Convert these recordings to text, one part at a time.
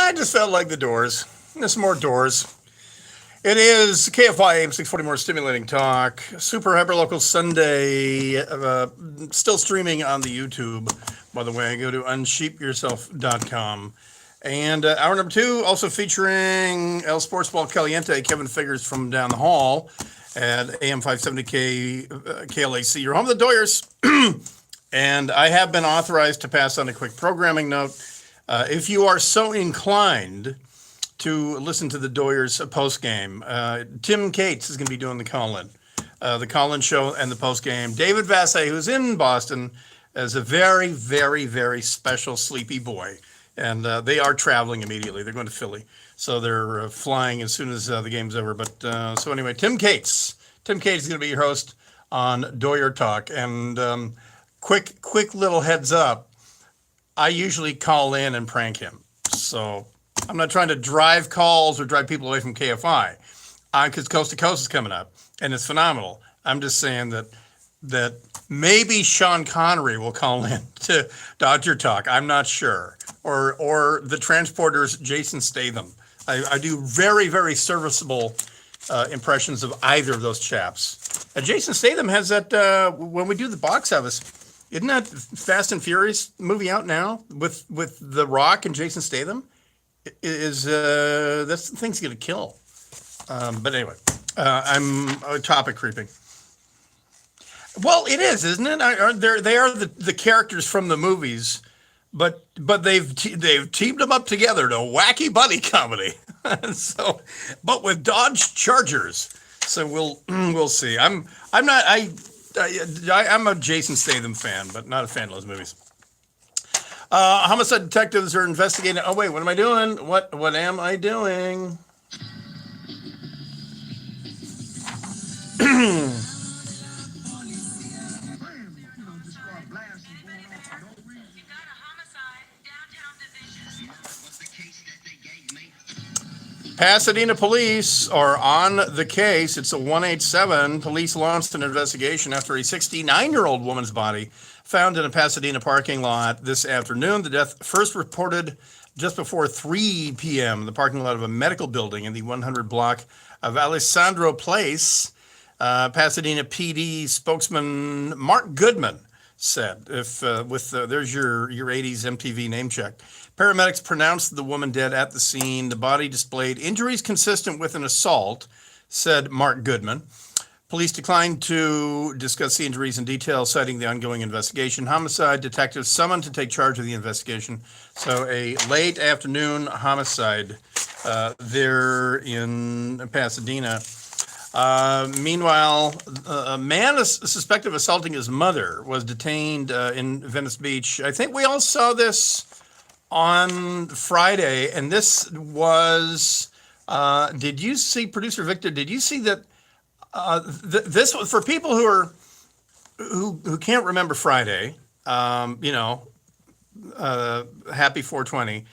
I just felt like the Doors. There's more Doors. It is KFI AM 640 more stimulating talk. Super hyper local Sunday. Still streaming on the YouTube, by the way. Go to unsheepyourself.com. And hour number 2, also featuring El Sports Ball Caliente, Kevin Figures from down the hall at AM 570 KLAC. You're home of the Doyers. And I have been authorized to pass on a quick programming note. If you are so inclined to listen to the Doyers post-game, Tim Cates is going to be doing the call-in show and the post-game. David Vassay, who's in Boston, is a very, very, very special sleepy boy. And they are traveling immediately. They're going to Philly. So they're flying as soon as the game's over. But so anyway, Tim Cates is going to be your host on Doyer Talk. And quick little heads up, I usually call in and prank him. So I'm not trying to drive calls or drive people away from KFI, because Coast to Coast is coming up, and it's phenomenal. I'm just saying that maybe Sean Connery will call in to Dodger Talk. I'm not sure. Or the Transporters, Jason Statham. I do very, very serviceable impressions of either of those chaps. Jason Statham has that, when we do the box office, isn't that Fast and Furious movie out now with The Rock and Jason Statham? That's the thing's gonna kill. But anyway, I'm topic creeping. Well, it is, isn't it? They are the characters from the movies, but they've teamed them up together to wacky buddy comedy. So, but with Dodge Chargers. So we'll see. I'm a Jason Statham fan, but not a fan of those movies. Homicide detectives are investigating. Oh wait, what am I doing? What am I doing? Pasadena police are on the case. It's a 187. Police launched an investigation after a 69-year-old woman's body found in a Pasadena parking lot this afternoon. The death first reported just before 3 p.m. in the parking lot of a medical building in the 100 block of Alessandro Place. Pasadena PD spokesman Mark Goodman said, there's your 80s MTV name check. Paramedics pronounced the woman dead at the scene. The body displayed injuries consistent with an assault, said Mark Goodman. Police declined to discuss the injuries in detail, citing the ongoing investigation. Homicide detectives summoned to take charge of the investigation. So a late afternoon homicide there in Pasadena. Meanwhile, a man suspected of assaulting his mother was detained in Venice Beach. I think we all saw this on Friday, and this was, did you see, producer Victor, did you see that this was for people who can't remember Friday, happy 420,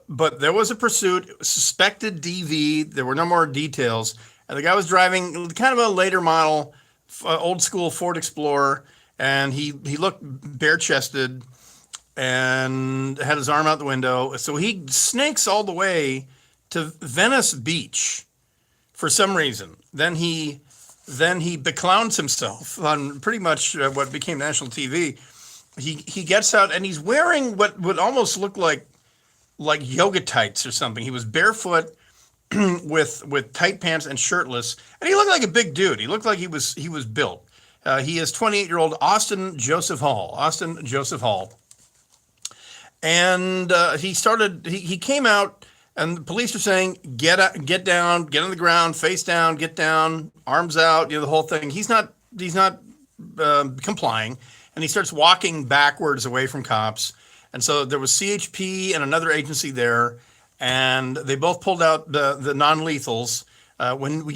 but there was a pursuit, suspected DV, there were no more details, and the guy was driving kind of a later model, old school Ford Explorer, and he looked bare-chested and had his arm out the window. So he snakes all the way to Venice Beach for some reason. Then he beclowns himself on pretty much what became national TV. He gets out and he's wearing what would almost look like yoga tights or something. He was barefoot with tight pants and shirtless, and he looked like a big dude. He looked like he was built. He is 28-year-old Austin Joseph Hall. And he came out, and the police are saying, get down, get on the ground, face down, get down, arms out, the whole thing. He's not complying, and he starts walking backwards away from cops. And so there was CHP and another agency there, and they both pulled out the non-lethals. When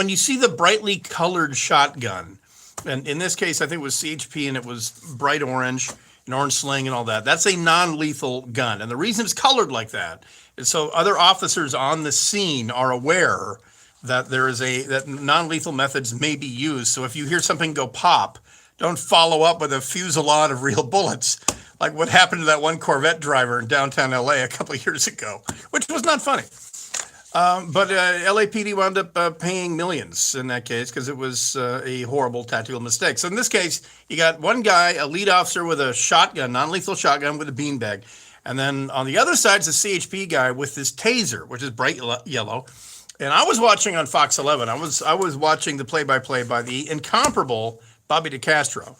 you see the brightly colored shotgun, and in this case I think it was CHP and it was bright orange, an orange sling and all that. That's a non-lethal gun. And the reason it's colored like that is so other officers on the scene are aware that that non-lethal methods may be used. So if you hear something go pop, don't follow up with a fusillade of real bullets. like what happened to that one Corvette driver in downtown LA a couple of years ago, which was not funny. But LAPD wound up paying millions in that case because it was a horrible tactical mistake. So in this case, you got one guy, a lead officer with a shotgun, non-lethal shotgun with a beanbag. And then on the other side is a CHP guy with this taser, which is bright yellow. And I was watching on Fox 11. I was watching the play-by-play by the incomparable Bobby DeCastro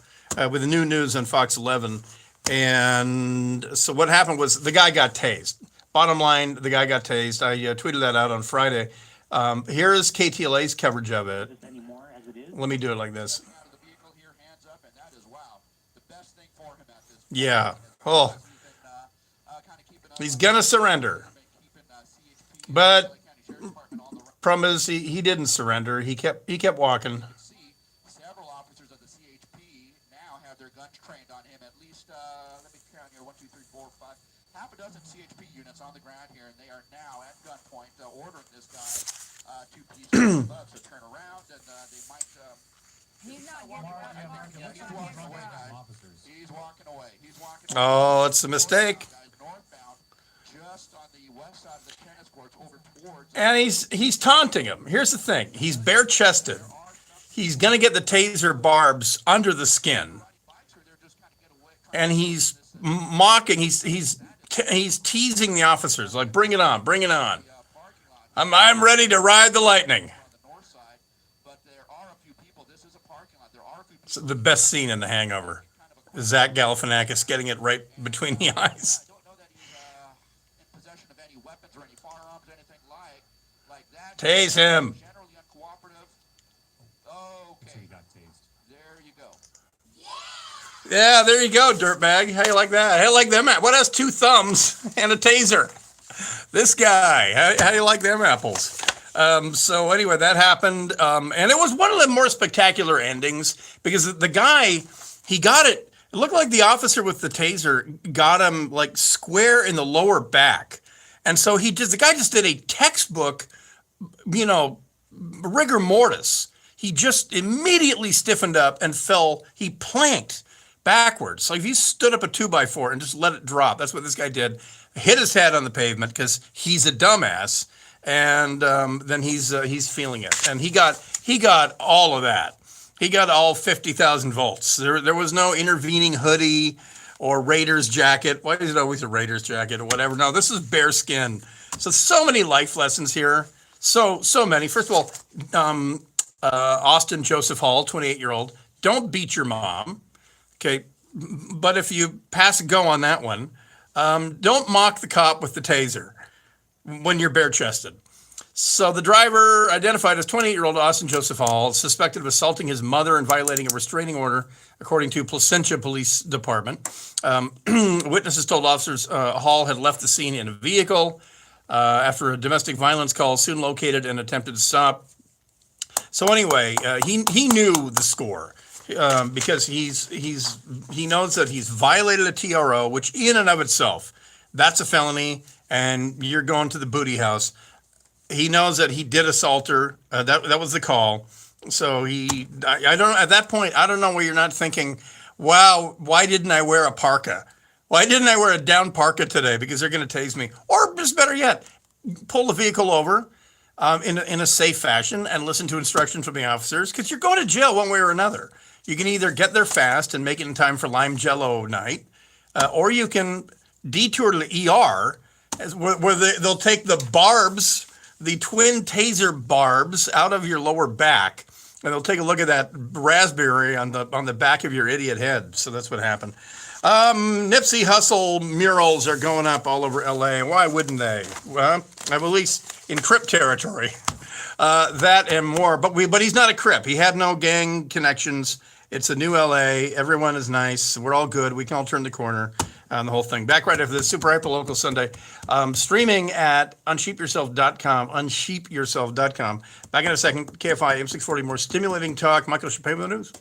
with the new news on Fox 11. And so what happened was the guy got tased. Bottom line, the guy got tased. I tweeted that out on Friday. Here is KTLA's coverage of it. Let me do it like this. Yeah. Oh. He's going to surrender. But problem is he didn't surrender. He kept walking. Several officers of the CHP now have their guns trained on him. At least, let me count here, 1, 2, 3, 4, 5, half a dozen CHP units on the ground here, and they are now at gunpoint ordering this guy to please to turn around, and they might. He's not walking away. He's walking away, guys. He's walking away. He's walking away. Oh, it's a mistake. Northbound, just on the west side of the tennis courts, over towards. And he's taunting him. Here's the thing: he's bare-chested. He's gonna get the taser barbs under the skin, and he's mocking. He's teasing the officers, like, "Bring it on, bring it on. I'm ready to ride the lightning." It's the best scene in The Hangover. Zach Galifianakis getting it right between the eyes. I don't know that he's in possession of any weapons or any firearms, anything like that. Tase him. Generally uncooperative. Okay. So he got tased. There you go. Yeah, there you go, dirtbag. How you like that? How you like them? What has 2 thumbs and a taser? This guy. How you like them apples? So anyway, that happened, and it was one of the more spectacular endings because the guy, he got it. It looked like the officer with the taser got him like square in the lower back, and so the guy just did a textbook, rigor mortis. He just immediately stiffened up and fell. He planked backwards. Like if he stood up a 2x4 and just let it drop. That's what this guy did. Hit his head on the pavement because he's a dumbass. And then he's feeling it, and he got all of that. He got all 50,000 volts. There was no intervening hoodie or Raiders jacket. Why is it always a Raiders jacket or whatever? No, this is bare skin. So many life lessons here. So many. First of all, Austin Joseph Hall, 28-year-old. Don't beat your mom. Okay, but if you pass a go on that one, don't mock the cop with the taser when you're bare-chested. So the driver, identified as 28-year-old Austin Joseph Hall, suspected of assaulting his mother and violating a restraining order, according to Placentia Police Department. Witnesses told officers Hall had left the scene in a vehicle after a domestic violence call, soon located and attempted to stop. So anyway, he knew the score because he knows that he's violated a TRO, which in and of itself, that's a felony. And you're going to the booty house. He knows that he did assault her. That was the call. So I don't. At that point, I don't know where you're not thinking, wow, why didn't I wear a parka? Why didn't I wear a down parka today? Because they're going to tase me. Or just better yet, pull the vehicle over in a safe fashion and listen to instructions from the officers. Because you're going to jail one way or another. You can either get there fast and make it in time for lime jello night, or you can detour to the ER. Where they'll take the barbs, the twin taser barbs, out of your lower back, and they'll take a look at that raspberry on the back of your idiot head. So that's what happened. Nipsey Hussle murals are going up all over LA. Why wouldn't they? Well, at least in Crip territory. That and more. But he's not a Crip. He had no gang connections. It's a new LA. Everyone is nice. We're all good. We can all turn the corner on the whole thing. Back right after this Super Hyper Local Sunday. Streaming at unsheepyourself.com. Unsheepyourself.com. Back in a second. KFI AM640. More stimulating talk. Michael Chappelle with the news.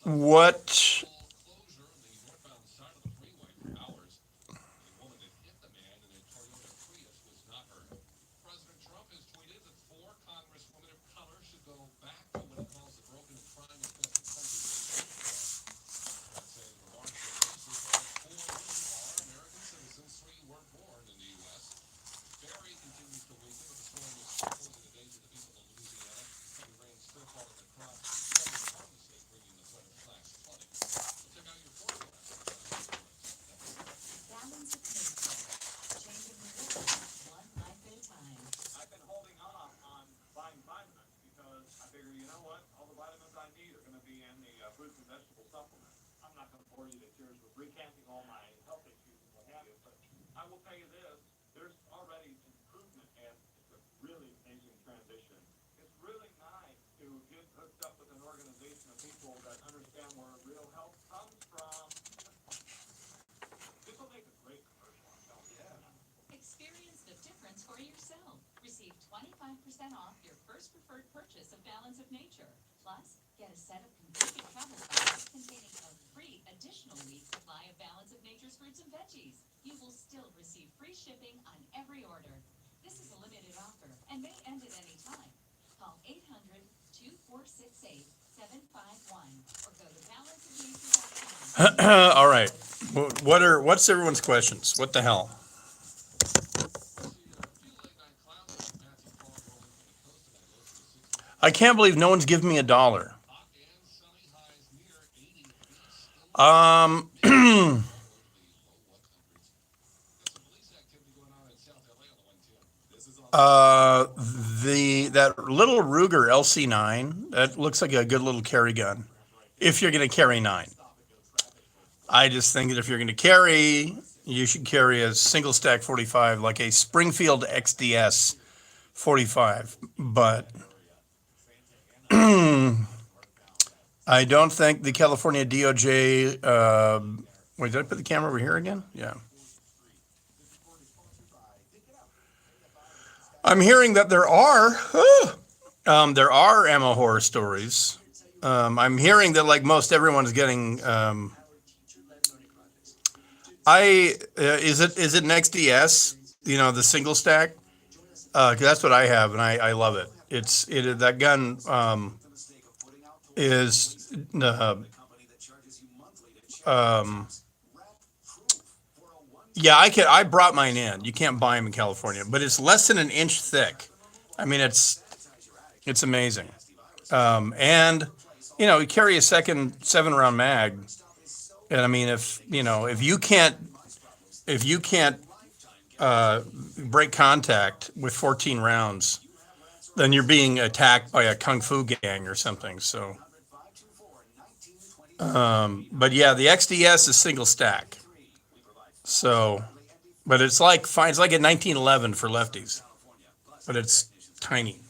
What and the fruits and vegetable supplement. I'm not going to bore you to tears with recapping all my health issues and what have you, but I will tell you this, there's already improvement, and it's a really amazing transition. It's really nice to get hooked up with an organization of people that understand where real health comes from. This will make a great commercial, I'm telling you. Experience the difference for yourself. Receive 25% off your first preferred purchase of Balance of Nature. Plus, get a set of completed travel packs containing a free additional week supply of Balance of Nature's fruits and veggies. You will still receive free shipping on every order. This is a limited offer and may end at any time. Call 800-2468-751 or go to balanceofnature.com. All right. What's everyone's questions? What the hell? I can't believe no one's giving me $1. That little Ruger LC9, that looks like a good little carry gun. If you're going to carry 9. I just think that if you're going to carry, you should carry a single stack 45, like a Springfield XDS 45. But I don't think the California DOJ, wait, did I put the camera over here again? Yeah. I'm hearing that there are ammo horror stories. I'm hearing that like most everyone's getting, is it an XDS, the single stack? 'Cause that's what I have and I love it. That gun, is, yeah, I brought mine in. You can't buy them in California, but it's less than an inch thick. I mean, it's amazing. And you carry a second 7-round mag, and I mean, if you can't break contact with 14 rounds, then you're being attacked by a kung fu gang or something. So, but yeah, the XDS is single stack. So, but it's like a 1911 for lefties, but it's tiny.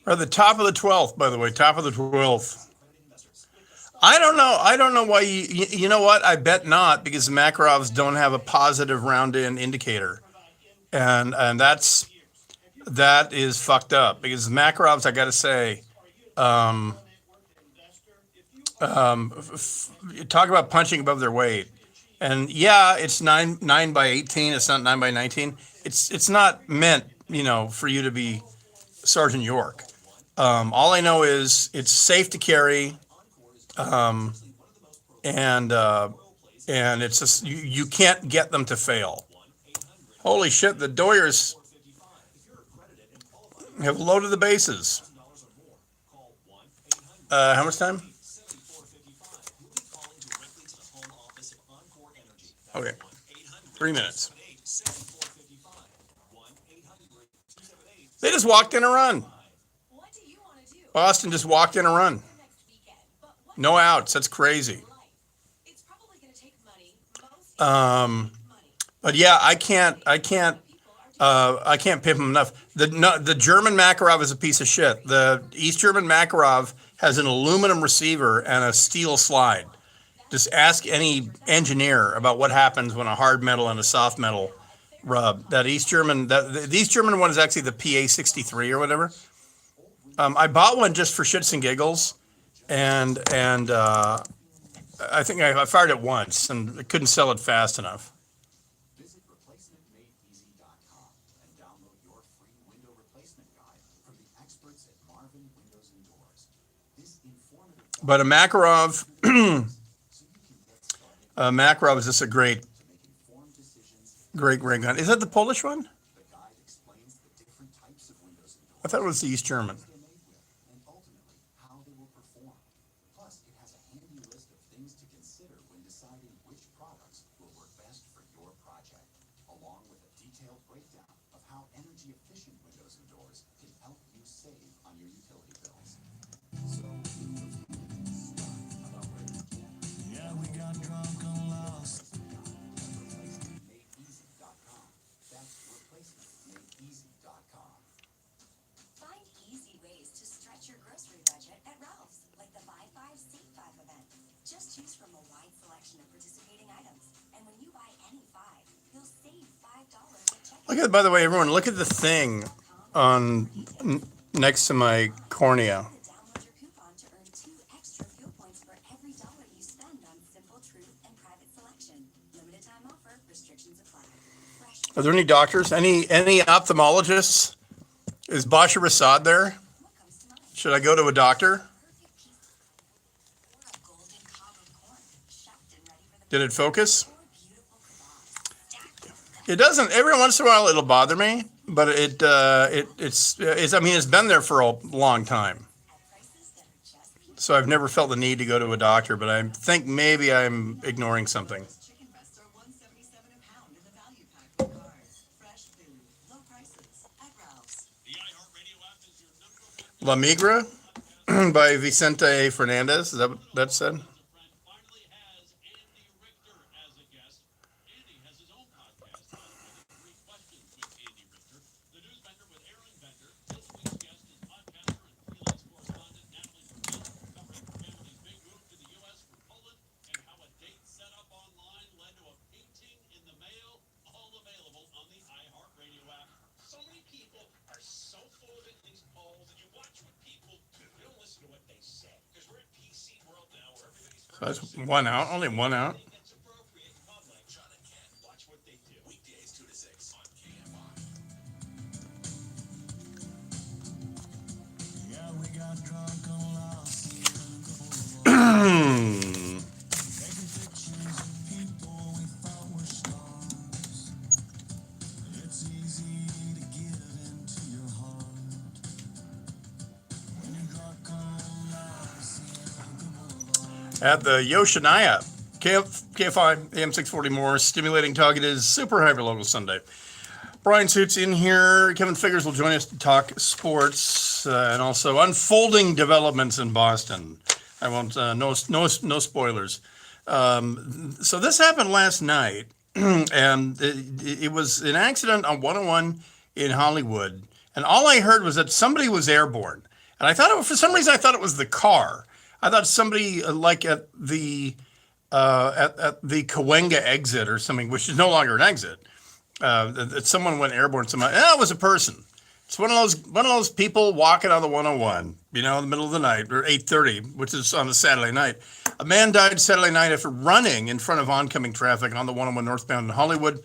Or the top of the 12th, by the way, top of the 12th. I don't know why you know what? I bet not, because the Makarovs don't have a positive round in indicator. And that is fucked up, because the Makarovs, I got to say, talk about punching above their weight. And yeah, it's 9 by 18. It's not 9 by 19. It's not meant, for you to be Sergeant York. All I know is it's safe to carry, and it's just you can't get them to fail. Holy shit! The Doyers have loaded the bases. How much time? Okay, 3 minutes. They just walked in a run. Boston just walked in a run. No outs. That's crazy. But yeah, I can't pimp him enough. The German Makarov is a piece of shit. The East German Makarov has an aluminum receiver and a steel slide. Just ask any engineer about what happens when a hard metal and a soft metal rub. The East German one is actually the PA63 or whatever. I bought one just for shits and giggles, and I think I fired it once and I couldn't sell it fast enough. Visit replacementmadeeasy.com and download your free window replacement guide from the experts at Marvin Windows and Doors. This informative But a Makarov is just a great gun. Is that the Polish one? the guide explains the different types of windows and doors I thought it was the East German. they're made with and ultimately how they will perform. Plus, it has a handy list of things consider when deciding which products will work best for your project, along with a detailed breakdown of how energy-efficient windows and doors can help you save on your utility bills. So, about where to begin. Yeah, we got drunk and lost. ReplacementMadeEasy.com. That's ReplacementMadeEasy.com. Find easy ways to stretch your grocery budget at Ralph's, like the Buy 5, Save 5 event. Just choose from a wide selection of participating items, and when you buy any 5, you'll save $5 at checkout. Look at, by the way, everyone, look at the thing on next to my cornea. Download your coupon to earn 2 extra fuel points for every dollar you spend on Simple Truth and Private Selection. Limited time offer, restrictions apply. Fresh. Are there any doctors? Any ophthalmologists? Is Bashar Assad there? What comes to mind? Should I go to a doctor? Perfect piece of or a golden cob of corn, shucked and ready for the Did it focus? or beautiful kebabs, stacked with It doesn't. Every once in a while, it'll bother me, but it's. I mean, it's been there for a long time, at prices that are just peanuts. so I've never felt the need to go to a doctor. But I think maybe I'm ignoring something. Chicken breasts are $177 a pound in the value pack with cars. Fresh food, low prices at Ralph's. The iHeartRadio app is your number one La Migra by Vicente Fernandez. Is that what that said? friend finally has Andy Richter as a guest. Andy has his own podcast, 3 Questions with Andy Richter. The news vendor with Aaron Bender. This week's guest is podcaster and freelance correspondent Natalie Burkett, covering her family's big move to the U.S. from Poland and how a date set up online led to a painting in the mail, all available on the iHeartRadio app. So many people are so full of it in these polls, and you watch what people do. You don't listen to what they say, because we're in PC world now, where everybody's So that's one out. Only one out. that's appropriate in public. John and Ken, watch what they do. Weekdays 2 to 6 on KMI. Yeah, we got drunk and lost. Taking pictures of people we thought were stars. It's easy to give into your heart. When you're drunk on lost, At the Yoshinoya, KFI, AM 640 more, stimulating talk. It is super hyper local Sunday. Brian Suits in here. Kevin Figures will join us to talk sports and also unfolding developments in Boston. I won't, no spoilers. So this happened last night, and it was an accident on 101 in Hollywood. And all I heard was that somebody was airborne. And I thought, for some reason, I thought it was the car. I thought somebody like at the Cahuenga exit or something, which is no longer an exit. That someone went airborne. It was a person. It's one of those people walking on the 101, in the middle of the night, or 8:30, which is on a Saturday night. A man died Saturday night after running in front of oncoming traffic on the 101 northbound in Hollywood.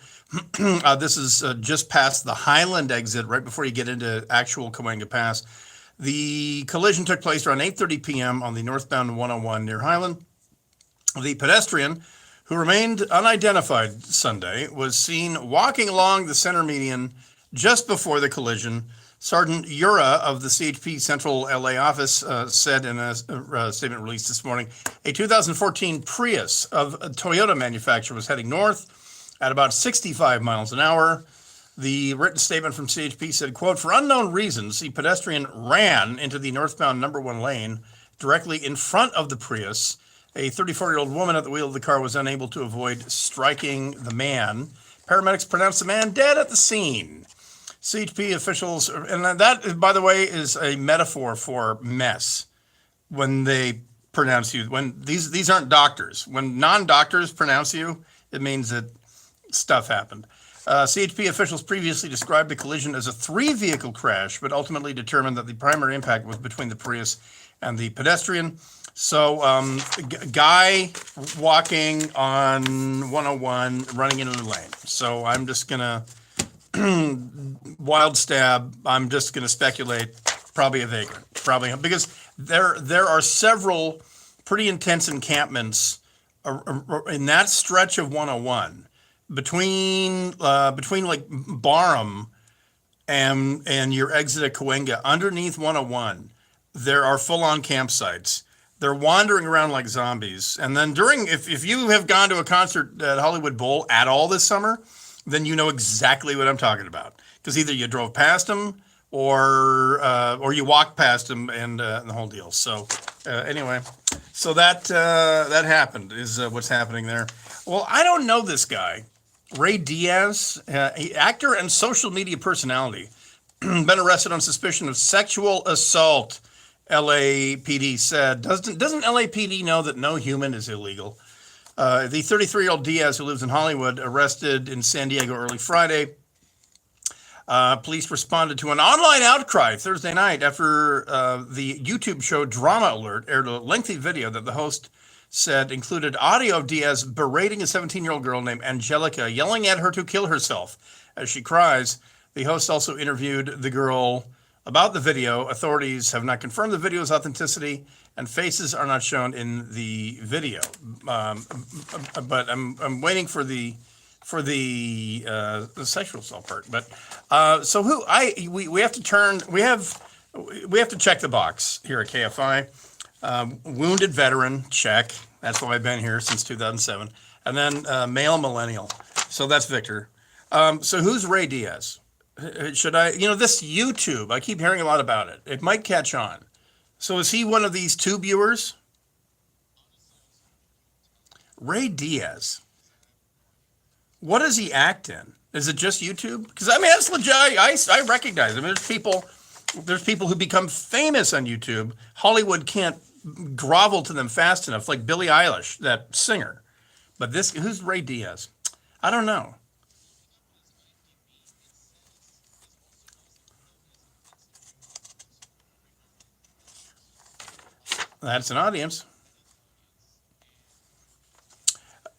This is just past the Highland exit, right before you get into actual Cahuenga Pass. The collision took place around 8:30 p.m. on the northbound 101 near Highland. The pedestrian, who remained unidentified Sunday, was seen walking along the center median just before the collision. Sergeant Ura of the CHP Central LA office said in a statement released this morning, a 2014 Prius of a Toyota manufacturer was heading north at about 65 miles an hour. The written statement from CHP said, quote, for unknown reasons, the pedestrian ran into the northbound number 1 lane directly in front of the Prius. A 34-year-old woman at the wheel of the car was unable to avoid striking the man. Paramedics pronounced the man dead at the scene. CHP officials, and that, by the way, is a metaphor for mess. When they pronounce you, when these aren't doctors. When non-doctors pronounce you, it means that stuff happened. CHP officials previously described the collision as a 3-vehicle crash, but ultimately determined that the primary impact was between the Prius and the pedestrian. So, guy walking on 101, running into the lane. So I'm just gonna wild stab. I'm just gonna speculate. Probably a vagrant. Probably because there are several pretty intense encampments in that stretch of 101 between like Barham and your exit at Cahuenga underneath 101. There are full-on campsites They're wandering around like zombies. And then if you have gone to a concert at Hollywood Bowl at all this summer, then you know exactly what I'm talking about. Because either you drove past them or you walked past them and the whole deal. So anyway, so that happened is what's happening there. Well, I don't know this guy, Ray Diaz, actor and social media personality, been arrested on suspicion of sexual assault. LAPD said. Doesn't LAPD know that no human is illegal? The 33-year-old Diaz, who lives in Hollywood, arrested in San Diego early Friday. Police responded to an online outcry Thursday night after the YouTube show Drama Alert aired a lengthy video that the host said included audio of Diaz berating a 17-year-old girl named Angelica, yelling at her to kill herself as she cries. The host also interviewed the girl about the video. Authorities have not confirmed the video's authenticity, and faces are not shown in the video. But I'm waiting for the sexual assault part. But so we have to check the box here at KFI. Wounded veteran, check. That's why I've been here since 2007. And then male millennial. So that's Victor. So who's Ray Diaz? Should I, this YouTube, I keep hearing a lot about it. It might catch on. So is he one of these tube viewers? Ray Diaz. What does he act in? Is it just YouTube? Because that's legit. I recognize him. There's people who become famous on YouTube. Hollywood can't grovel to them fast enough, like Billie Eilish, that singer. But who's Ray Diaz? I don't know. That's an audience.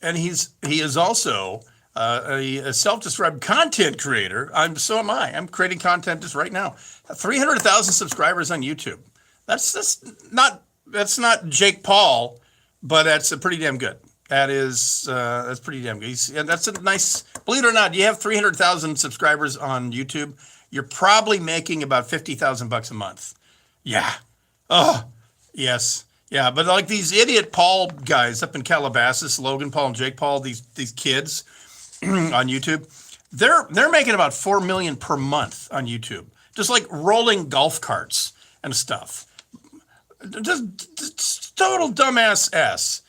And he is also a self-described content creator. So am I. I'm creating content just right now. 300,000 subscribers on YouTube. That's not Jake Paul, but that's pretty damn good. That's pretty damn good. And that's a nice. Believe it or not, you have 300,000 subscribers on YouTube. You're probably making about $50,000 a month. Yeah. Oh. Yes. Yeah, but like these idiot Paul guys up in Calabasas, Logan Paul and Jake Paul, these kids on YouTube, they're making about $4 million per month on YouTube, just like rolling golf carts and stuff. Just total dumbass s.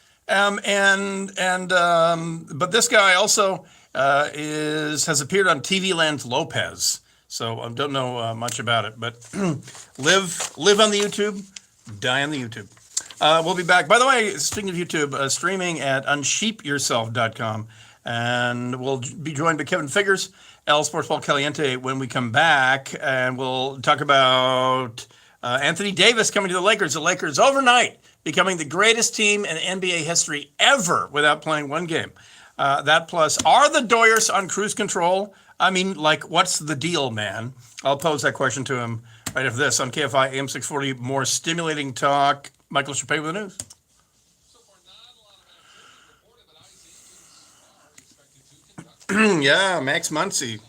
But this guy also has appeared on TV Land's Lopez, so I don't know much about it, but live on the YouTube. Die on the YouTube. We'll be back. By the way, speaking of YouTube, streaming at unsheepyourself.com. And we'll be joined by Kevin Figures, El Sports Ball Caliente, when we come back. And we'll talk about Anthony Davis coming to the Lakers. The Lakers overnight becoming the greatest team in NBA history ever without playing one game. That plus, are the Doyers on cruise control? What's the deal, man? I'll pose that question to him right after this on KFI AM 640. More stimulating talk. Michael Chappé with the news. Yeah, Max Muncy.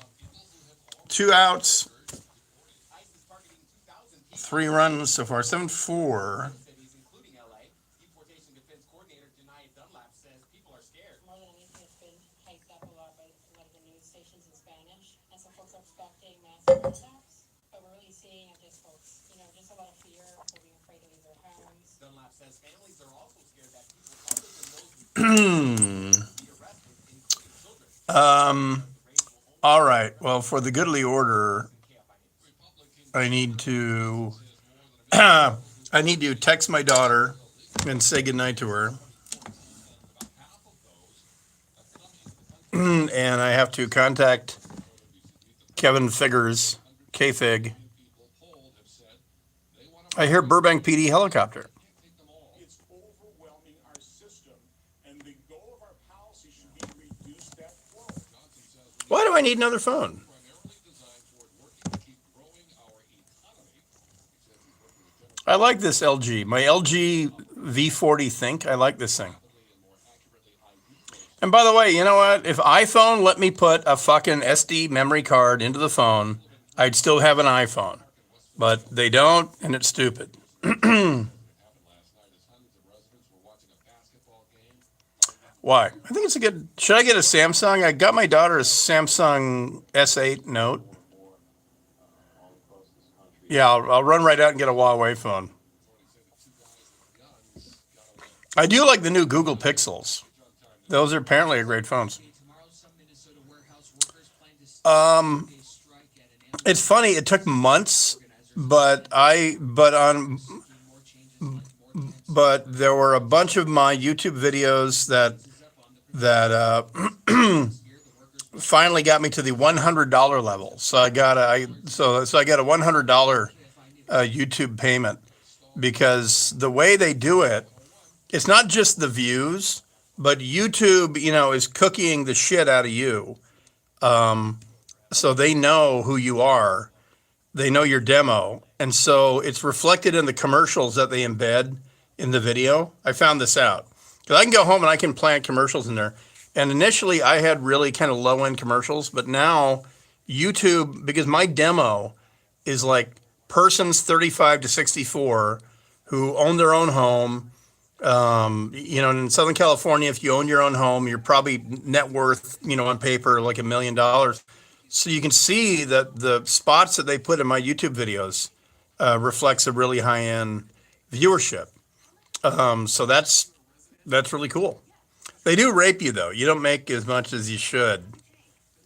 2 outs. 3 runs so far. 7-4. All right. Well, for the goodly order, I need to text my daughter and say goodnight to her. And I have to contact Kevin Figures, K-Fig. I hear Burbank PD helicopter. It's overwhelming our system, and the goal of our policy should be to reduce that flow. Why do I need another phone? I like this LG. My LG V40 Think. I like this thing. And by the way, you know what? If iPhone let me put a fucking SD memory card into the phone, I'd still have an iPhone. But they don't, and it's stupid. Why? I think it's a good. Should I get a Samsung? I got my daughter a Samsung S8 Note. Yeah, I'll run right out and get a Huawei phone. I do like the new Google Pixels. Those are apparently great phones. It's funny. It took months, but there were a bunch of my YouTube videos that finally got me to the $100 level. So I got a $100 YouTube payment, because the way they do it, it's not just the views, but YouTube, is cookieing the shit out of you. So they know who you are. They know your demo. And so it's reflected in the commercials that they embed in the video. I found this out. Because I can go home and I can plant commercials in there. And initially I had really kind of low end commercials, but now YouTube, because my demo is like persons 35 to 64 who own their own home. In Southern California, if you own your own home, you're probably net worth, on paper, like $1 million. So you can see that the spots that they put in my YouTube videos reflects a really high end viewership. So that's really cool. They do rape you though. You don't make as much as you should.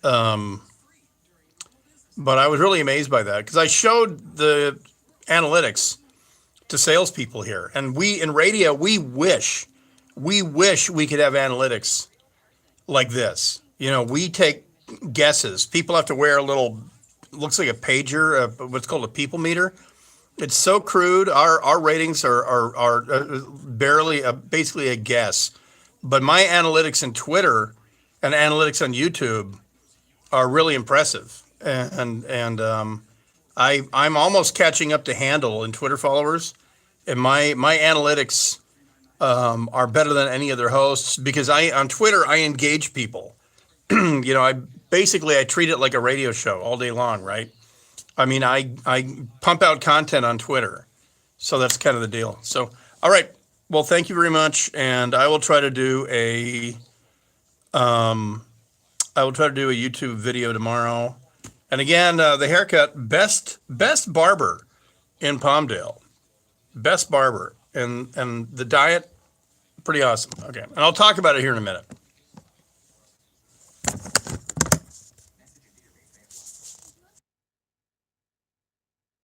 But I was really amazed by that, because I showed the analytics to salespeople here, and in radio, we wish we could have analytics like this. We take guesses. People have to wear a little, looks like a pager, what's called a people meter. It's so crude. Our ratings are barely basically a guess. But my analytics in Twitter and analytics on YouTube are really impressive. And I'm almost catching up to Handle in Twitter followers. And my analytics are better than any other hosts, because on Twitter I engage people. I treat it like a radio show all day long, right? I mean, I pump out content on Twitter, so that's kind of the deal. So, all right, well, thank you very much, and I will try to do a YouTube video tomorrow. And again, the haircut, best barber in Palmdale. Best barber, and the diet, pretty awesome. Okay, and I'll talk about it here in a minute.